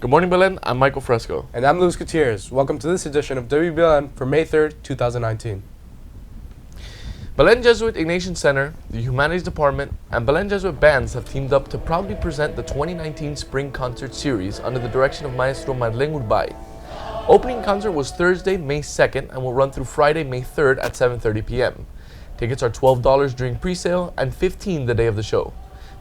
Good morning, Belen. I'm Michael Fresco. And I'm Luis Gutierrez. Welcome to this edition of WBLN for May 3rd, 2019. Belen Jesuit Ignatian Center, the Humanities Department, and Belen Jesuit bands have teamed up to proudly present the 2019 Spring Concert Series under the direction of Maestro Marlene Urbay. Opening concert was Thursday, May 2nd, and will run through Friday, May 3rd at 7:30 p.m. Tickets are $12 during pre-sale and $15 the day of the show.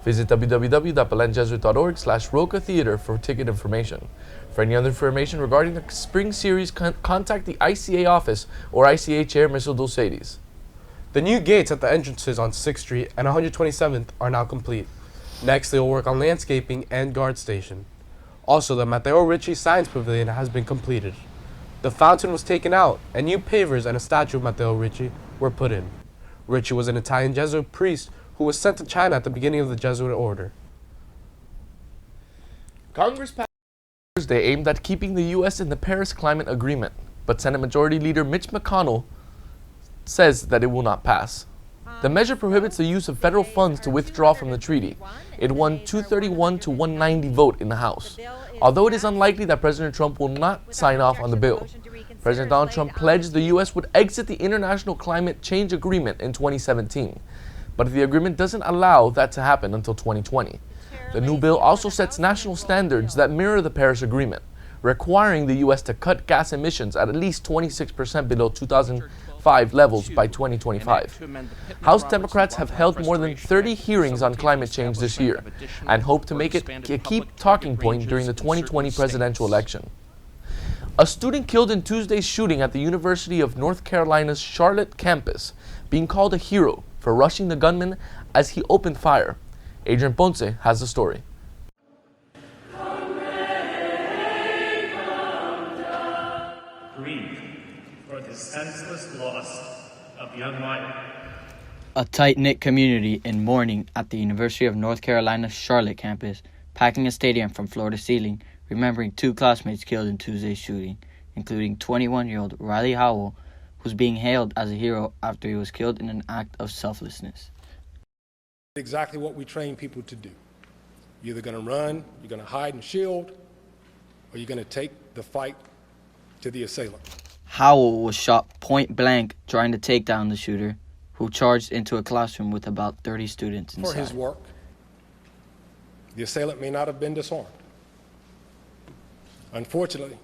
Visit www.belenjesuit.org/Roca Theater for ticket information. For any other information regarding the Spring Series, contact the ICA office or ICA Chair Mr. Dulcedes. The new gates at the entrances on 6th Street and 127th are now complete. Next, they will work on landscaping and guard station. Also, the Mateo Ricci Science Pavilion has been completed. The fountain was taken out, and new pavers and a statue of Mateo Ricci were put in. Ricci was an Italian Jesuit priest who was sent to China at the beginning of the Jesuit order. Congress passed Thursday aimed at keeping the U.S. in the Paris Climate Agreement, but Senate Majority Leader Mitch McConnell says that it will not pass. The measure prohibits the use of federal funds to withdraw from the treaty. It won 231 to 190 vote in the House. Although it is unlikely that President Trump will not sign off on the bill, President Donald Trump pledged the U.S. would exit the International Climate Change Agreement in 2017. But the agreement doesn't allow that to happen until 2020. The new bill also sets national standards that mirror the Paris Agreement, requiring the U.S. to cut gas emissions at least 26% below 2005 levels by 2025. House Democrats have held more than 30 hearings on climate change this year and hope to make it a key talking point during the 2020 presidential election. A student killed in Tuesday's shooting at the University of North Carolina's Charlotte campus, being called a hero for rushing the gunman as he opened fire. Adrian Ponce has the story. Grieve for the senseless loss of young life. A tight-knit community in mourning at the University of North Carolina's Charlotte campus, packing a stadium from floor to ceiling, remembering two classmates killed in Tuesday's shooting, including 21-year-old Riley Howell, who's being hailed as a hero after he was killed in an act of selflessness. Exactly what we train people to do. You're either going to run, you're going to hide and shield, or you're going to take the fight to the assailant. Howell was shot point blank trying to take down the shooter, who charged into a classroom with about 30 students inside. For his work, the assailant may not have been disarmed. Unfortunately,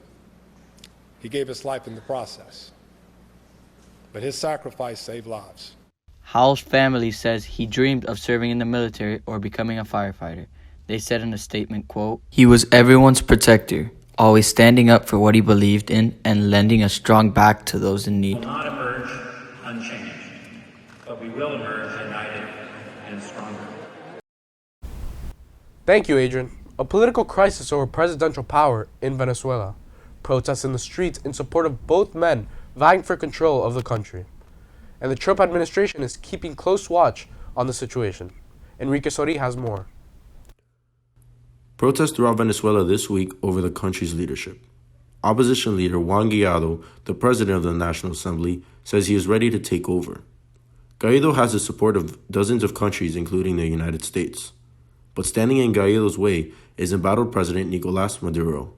he gave his life in the process, but his sacrifice saved lives. Howell's family says he dreamed of serving in the military or becoming a firefighter. They said in a statement, quote, "He was everyone's protector, always standing up for what he believed in and lending a strong back to those in We need." will not emerge unchanged, but we will emerge united and stronger. Thank you, Adrian. A political crisis over presidential power in Venezuela. Protests in the streets in support of both men vying for control of the country. And the Trump administration is keeping close watch on the situation. Enrique Sori has more. Protests throughout Venezuela this week over the country's leadership. Opposition leader Juan Guaido, the president of the National Assembly, says he is ready to take over. Guaido has the support of dozens of countries, including the United States. But standing in Guaido's way is embattled President Nicolas Maduro,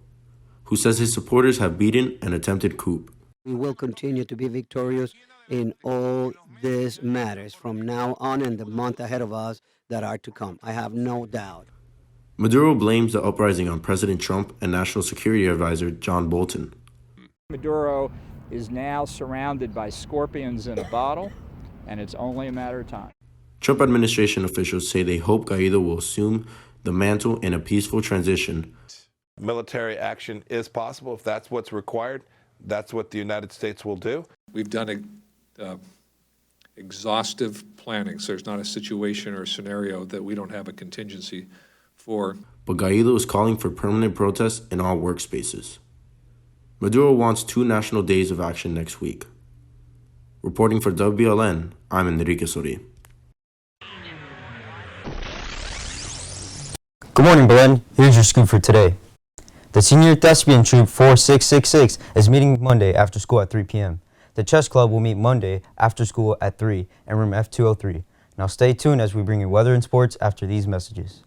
who says his supporters have beaten an attempted coup. We will continue to be victorious in all these matters from now on and the month ahead of us that are to come. I have no doubt. Maduro blames the uprising on President Trump and National Security Advisor John Bolton. Maduro is now surrounded by scorpions in a bottle, and it's only a matter of time. Trump administration officials say they hope Guaido will assume the mantle in a peaceful transition. Military action is possible. If that's what's required, that's what the United States will do. We've done exhaustive planning, so there's not a situation or a scenario that we don't have a contingency for. But Guaido is calling for permanent protests in all workspaces. Maduro wants 2 national days of action next week. Reporting for WBLN, I'm Enrique Sori. Good morning, Belen. Here's your scoop for today. The Senior Thespian Troupe 4666 is meeting Monday after school at 3 p.m. The Chess Club will meet Monday after school at 3 in room F203. Now stay tuned as we bring you weather and sports after these messages.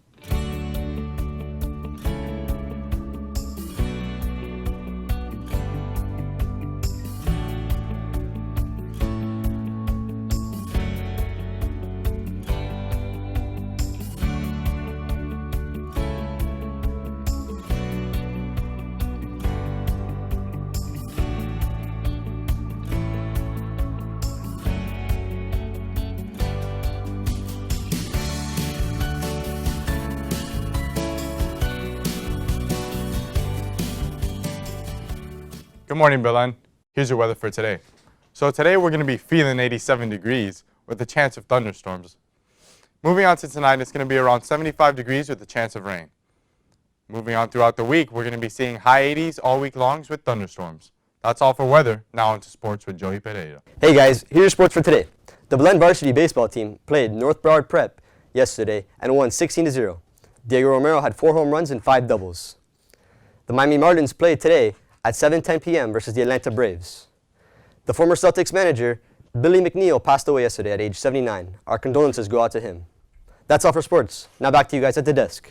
Good morning, Belen. Here's your weather for today. So today we're going to be feeling 87 degrees with a chance of thunderstorms. Moving on to tonight, it's going to be around 75 degrees with a chance of rain. Moving on throughout the week, we're going to be seeing high 80s all week longs with thunderstorms. That's all for weather. Now on to sports with Joey Pereira. Hey guys, here's your sports for today. The Belen varsity baseball team played North Broward Prep yesterday and won 16-0. Diego Romero had 4 home runs and 5 doubles. The Miami Marlins played today at 7:10 p.m. versus the Atlanta Braves. The former Celtics manager, Billy McNeil, passed away yesterday at age 79. Our condolences go out to him. That's all for sports. Now back to you guys at the desk.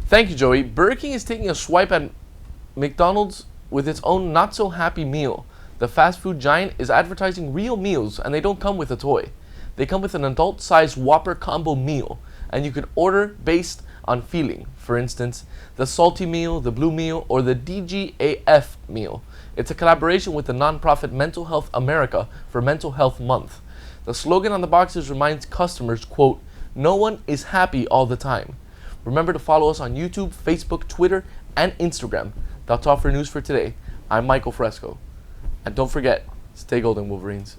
Thank you, Joey. Burger King is taking a swipe at McDonald's with its own not-so-happy meal. The fast food giant is advertising real meals, and they don't come with a toy. They come with an adult-sized Whopper combo meal, and you can order based on feeling. For instance, the salty meal, the blue meal, or the DGAF meal. It's a collaboration with the nonprofit Mental Health America for Mental Health Month. The slogan on the boxes reminds customers, quote, "No one is happy all the time." Remember to follow us on YouTube, Facebook, Twitter, and Instagram. That's all for news for today. I'm Michael Fresco. And don't forget, stay golden, Wolverines.